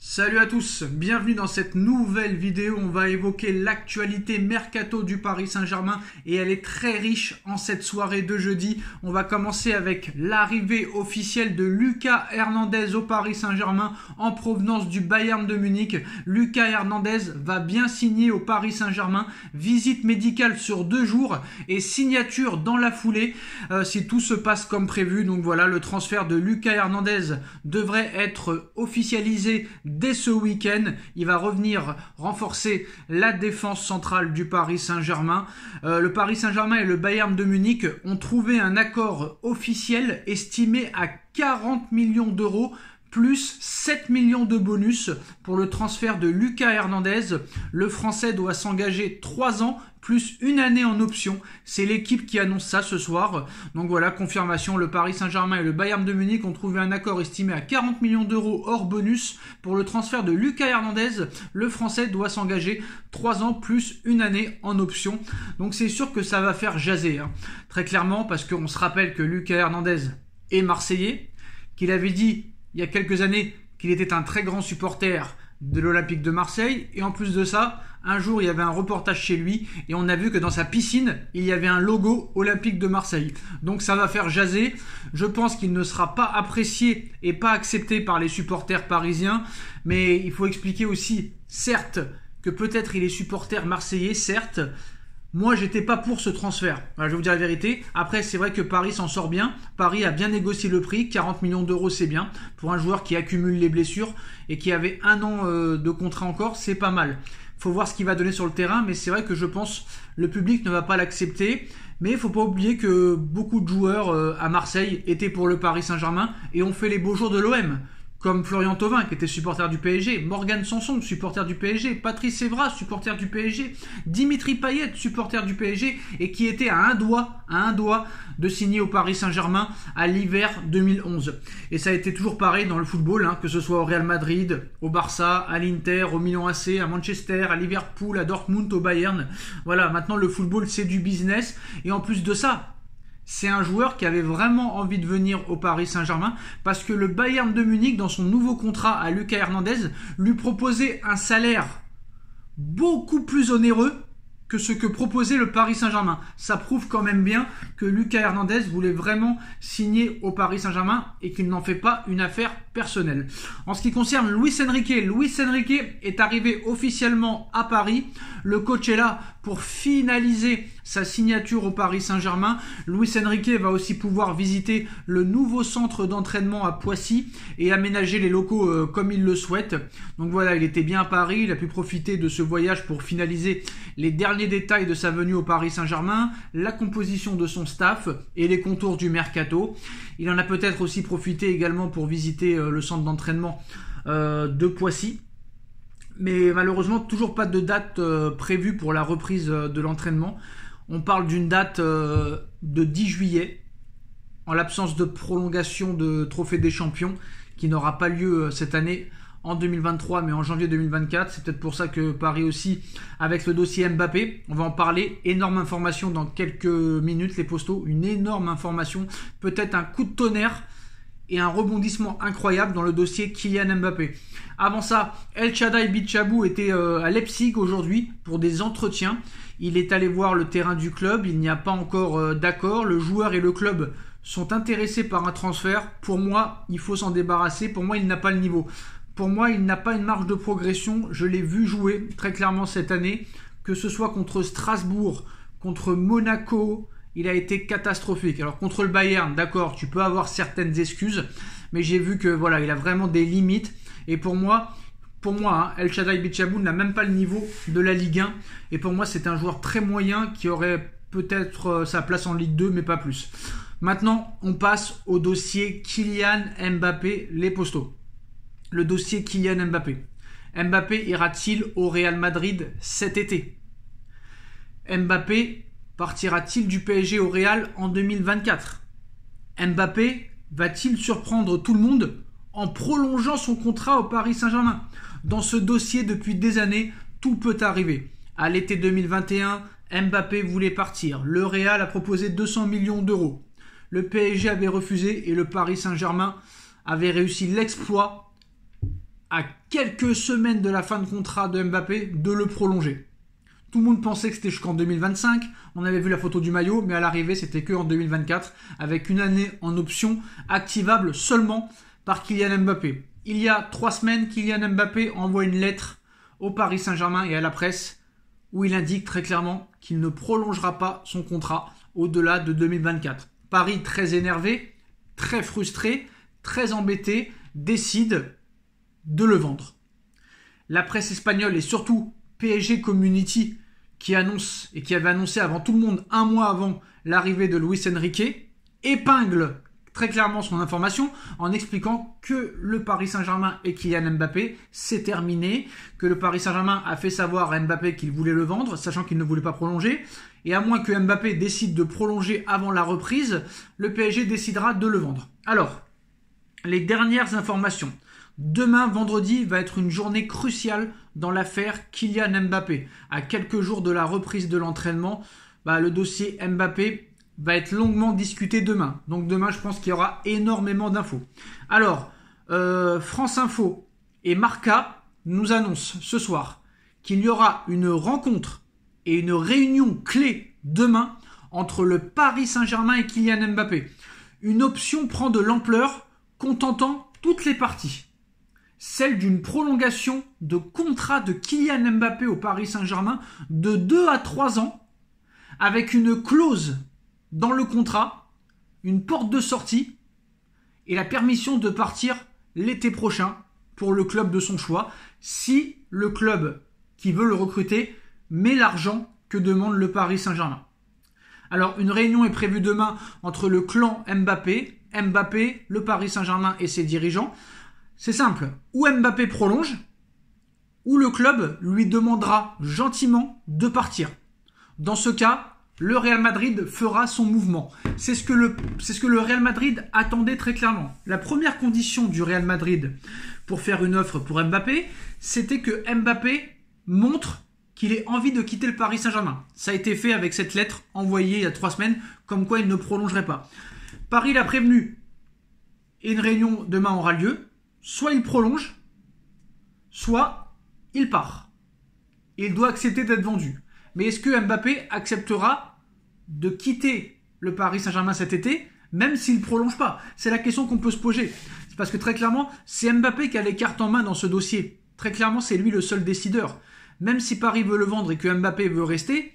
Salut à tous, bienvenue dans cette nouvelle vidéo. On va évoquer l'actualité mercato du Paris Saint-Germain et elle est très riche en cette soirée de jeudi. On va commencer avec l'arrivée officielle de Lucas Hernandez au Paris Saint-Germain en provenance du Bayern de Munich. Lucas Hernandez va bien signer au Paris Saint-Germain, visite médicale sur 2 jours et signature dans la foulée si tout se passe comme prévu. Donc voilà, le transfert de Lucas Hernandez devrait être officialisé dès ce week-end. Il va revenir renforcer la défense centrale du Paris Saint-Germain. Le Paris Saint-Germain et le Bayern de Munich ont trouvé un accord officiel estimé à 40 millions d'euros plus 7 millions de bonus pour le transfert de Lucas Hernandez. Le Français doit s'engager 3 ans plus 1 année en option. C'est l'équipe qui annonce ça ce soir. Donc voilà, confirmation, le Paris Saint-Germain et le Bayern de Munich ont trouvé un accord estimé à 40 millions d'euros hors bonus pour le transfert de Lucas Hernandez. Le Français doit s'engager 3 ans plus 1 année en option. Donc c'est sûr que ça va faire jaser, très clairement, parce qu'on se rappelle que Lucas Hernandez est Marseillais, qu'il avait dit il y a quelques années qu'il était un très grand supporter de l'Olympique de Marseille. Et en plus de ça, un jour, il y avait un reportage chez lui et on a vu que dans sa piscine, il y avait un logo Olympique de Marseille. Donc ça va faire jaser. Je pense qu'il ne sera pas apprécié et pas accepté par les supporters parisiens. Mais il faut expliquer aussi, certes, que peut-être il est supporter marseillais, certes. Moi, j'étais pas pour ce transfert. Voilà, je vais vous dire la vérité. Après, c'est vrai que Paris s'en sort bien. Paris a bien négocié le prix. 40 millions d'euros, c'est bien. Pour un joueur qui accumule les blessures et qui avait 1 an de contrat encore, c'est pas mal. Faut voir ce qu'il va donner sur le terrain. Mais c'est vrai que je pense le public ne va pas l'accepter. Mais il faut pas oublier que beaucoup de joueurs à Marseille étaient pour le Paris Saint-Germain et ont fait les beaux jours de l'OM. Comme Florian Thauvin, qui était supporter du PSG, Morgan Sanson, supporter du PSG, Patrice Evra, supporter du PSG, Dimitri Payet, supporter du PSG, et qui était à un doigt de signer au Paris Saint-Germain à l'hiver 2011. Et ça a été toujours pareil dans le football, que ce soit au Real Madrid, au Barça, à l'Inter, au Milan AC, à Manchester, à Liverpool, à Dortmund, au Bayern. Voilà, maintenant le football c'est du business, et en plus de ça, c'est un joueur qui avait vraiment envie de venir au Paris Saint-Germain parce que le Bayern de Munich, dans son nouveau contrat à Lucas Hernandez, lui proposait un salaire beaucoup plus onéreux que ce que proposait le Paris Saint-Germain. Ça prouve quand même bien que Lucas Hernandez voulait vraiment signer au Paris Saint-Germain et qu'il n'en fait pas une affaire personnelle. En ce qui concerne Luis Enrique est arrivé officiellement à Paris. Le coach est là pour finaliser sa signature au Paris Saint-Germain. Luis Enrique va aussi pouvoir visiter le nouveau centre d'entraînement à Poissy et aménager les locaux comme il le souhaite. Donc voilà, il était bien à Paris, il a pu profiter de ce voyage pour finaliser les derniers détails de sa venue au Paris Saint-Germain, la composition de son staff et les contours du mercato. Il en a peut-être aussi profité également pour visiter le centre d'entraînement de Poissy. Mais malheureusement, toujours pas de date prévue pour la reprise de l'entraînement. On parle d'une date de 10 juillet, en l'absence de prolongation de Trophée des Champions, qui n'aura pas lieu cette année en 2023, mais en janvier 2024. C'est peut-être pour ça que Paris aussi, avec le dossier Mbappé, on va en parler. Énorme information dans quelques minutes, les postos. Une énorme information, peut-être un coup de tonnerre et un rebondissement incroyable dans le dossier Kylian Mbappé. Avant ça, El Shaddai Bichabou était à Leipzig aujourd'hui pour des entretiens. Il est allé voir le terrain du club, il n'y a pas encore d'accord. Le joueur et le club sont intéressés par un transfert. Pour moi, il faut s'en débarrasser. Pour moi, il n'a pas le niveau. Pour moi, il n'a pas une marge de progression. Je l'ai vu jouer très clairement cette année, que ce soit contre Strasbourg, contre Monaco. Il a été catastrophique. Alors contre le Bayern, d'accord, tu peux avoir certaines excuses, mais j'ai vu que voilà, il a vraiment des limites. Et pour moi, El Shaddai Bichabou n'a même pas le niveau de la Ligue 1. Et pour moi, c'est un joueur très moyen qui aurait peut-être sa place en Ligue 2, mais pas plus. Maintenant, on passe au dossier Kylian Mbappé, les postos. Le dossier Kylian Mbappé. Mbappé ira-t-il au Real Madrid cet été? Mbappé partira-t-il du PSG au Real en 2024? Mbappé va-t-il surprendre tout le monde en prolongeant son contrat au Paris Saint-Germain? Dans ce dossier, depuis des années, tout peut arriver. À l'été 2021, Mbappé voulait partir. Le Real a proposé 200 millions d'euros. Le PSG avait refusé et le Paris Saint-Germain avait réussi l'exploit à quelques semaines de la fin de contrat de Mbappé, de le prolonger. Tout le monde pensait que c'était jusqu'en 2025. On avait vu la photo du maillot, mais à l'arrivée, c'était que en 2024, avec une année en option activable seulement par Kylian Mbappé. Il y a 3 semaines, Kylian Mbappé envoie une lettre au Paris Saint-Germain et à la presse où il indique très clairement qu'il ne prolongera pas son contrat au-delà de 2024. Paris, très énervé, très frustré, très embêté, décide de le vendre. La presse espagnole et surtout PSG Community qui annonce et qui avait annoncé avant tout le monde, un mois avant l'arrivée de Luis Enrique, épingle très clairement son information en expliquant que le Paris Saint-Germain et Kylian Mbappé, c'est terminé, que le Paris Saint-Germain a fait savoir à Mbappé qu'il voulait le vendre, sachant qu'il ne voulait pas prolonger, et à moins que Mbappé décide de prolonger avant la reprise, le PSG décidera de le vendre. Alors, les dernières informations. Demain, vendredi, va être une journée cruciale dans l'affaire Kylian Mbappé. À quelques jours de la reprise de l'entraînement, le dossier Mbappé va être longuement discuté demain. Donc demain, je pense qu'il y aura énormément d'infos. Alors, France Info et Marca nous annoncent ce soir qu'il y aura une rencontre et une réunion clé demain entre le Paris Saint-Germain et Kylian Mbappé. Une option prend de l'ampleur, contentant toutes les parties. Celle d'une prolongation de contrat de Kylian Mbappé au Paris Saint-Germain de 2 à 3 ans, avec une clause dans le contrat, une porte de sortie et la permission de partir l'été prochain pour le club de son choix, si le club qui veut le recruter met l'argent que demande le Paris Saint-Germain. Alors, une réunion est prévue demain entre le clan Mbappé, le Paris Saint-Germain et ses dirigeants. C'est simple, ou Mbappé prolonge, ou le club lui demandera gentiment de partir. Dans ce cas, le Real Madrid fera son mouvement. C'est ce que le Real Madrid attendait très clairement. La première condition du Real Madrid pour faire une offre pour Mbappé, c'était que Mbappé montre qu'il ait envie de quitter le Paris Saint-Germain. Ça a été fait avec cette lettre envoyée il y a 3 semaines, comme quoi il ne prolongerait pas. Paris l'a prévenu et une réunion demain aura lieu. Soit il prolonge, soit il part. Il doit accepter d'être vendu. Mais est-ce que Mbappé acceptera de quitter le Paris Saint-Germain cet été, même s'il ne prolonge pas? C'est la question qu'on peut se poser. C'est parce que très clairement, c'est Mbappé qui a les cartes en main dans ce dossier. Très clairement, c'est lui le seul décideur. Même si Paris veut le vendre et que Mbappé veut rester,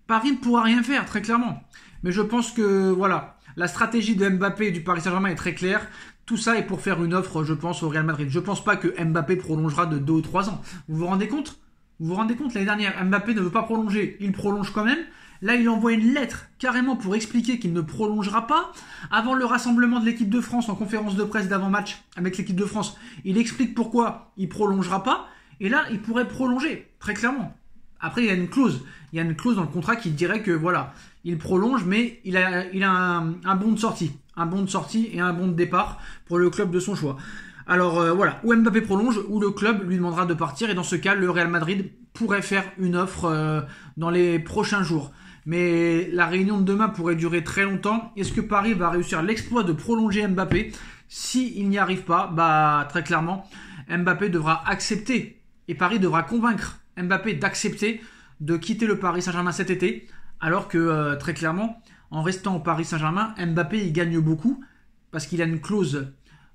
Paris ne pourra rien faire, très clairement. Mais je pense que, voilà, la stratégie de Mbappé et du Paris Saint-Germain est très claire. Tout ça est pour faire une offre, je pense, au Real Madrid. Je ne pense pas que Mbappé prolongera de 2 ou 3 ans. Vous vous rendez compte? L'année dernière, Mbappé ne veut pas prolonger. Il prolonge quand même. Là, il envoie une lettre carrément pour expliquer qu'il ne prolongera pas. Avant le rassemblement de l'équipe de France en conférence de presse d'avant-match avec l'équipe de France, il explique pourquoi il ne prolongera pas. Et là, il pourrait prolonger, très clairement. Après, il y a une clause. Il y a une clause dans le contrat qui dirait que, voilà, il prolonge, mais il a un bon de sortie. Un bon de sortie et un bon de départ pour le club de son choix. Alors, voilà, ou Mbappé prolonge, ou le club lui demandera de partir. Et dans ce cas, le Real Madrid pourrait faire une offre dans les prochains jours. Mais la réunion de demain pourrait durer très longtemps. Est-ce que Paris va réussir l'exploit de prolonger Mbappé? S'il n'y arrive pas, très clairement, Mbappé devra accepter. Et Paris devra convaincre Mbappé d'accepter de quitter le Paris Saint-Germain cet été, alors que très clairement, en restant au Paris Saint-Germain, Mbappé il gagne beaucoup parce qu'il a une clause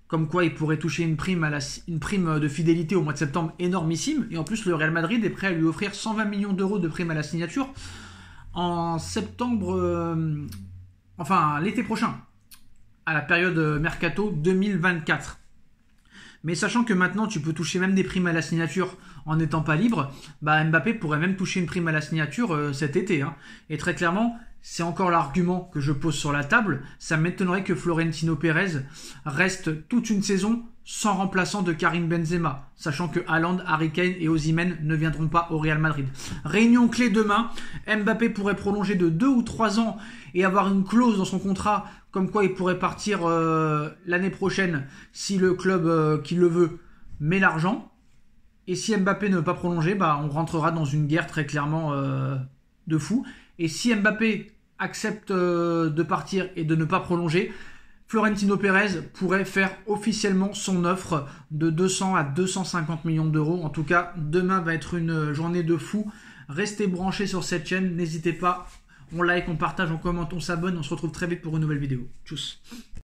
comme quoi il pourrait toucher une prime de fidélité au mois de septembre énormissime. Et en plus, le Real Madrid est prêt à lui offrir 120 millions d'euros de prime à la signature en septembre, l'été prochain, à la période mercato 2024. Mais sachant que maintenant tu peux toucher même des primes à la signature en n'étant pas libre, Mbappé pourrait même toucher une prime à la signature cet été. Et très clairement, c'est encore l'argument que je pose sur la table. Ça m'étonnerait que Florentino Pérez reste toute une saison sans remplaçant de Karim Benzema, sachant que Haaland, Harry Kane et Osimhen ne viendront pas au Real Madrid. Réunion clé demain, Mbappé pourrait prolonger de 2 ou 3 ans et avoir une clause dans son contrat comme quoi il pourrait partir l'année prochaine si le club qui le veut met l'argent. Et si Mbappé ne veut pas prolonger, on rentrera dans une guerre très clairement de fou. Et si Mbappé accepte de partir et de ne pas prolonger, Florentino Pérez pourrait faire officiellement son offre de 200 à 250 millions d'euros. En tout cas, demain va être une journée de fou. Restez branchés sur cette chaîne, n'hésitez pas. On like, on partage, on commente, on s'abonne. On se retrouve très vite pour une nouvelle vidéo. Tchuss.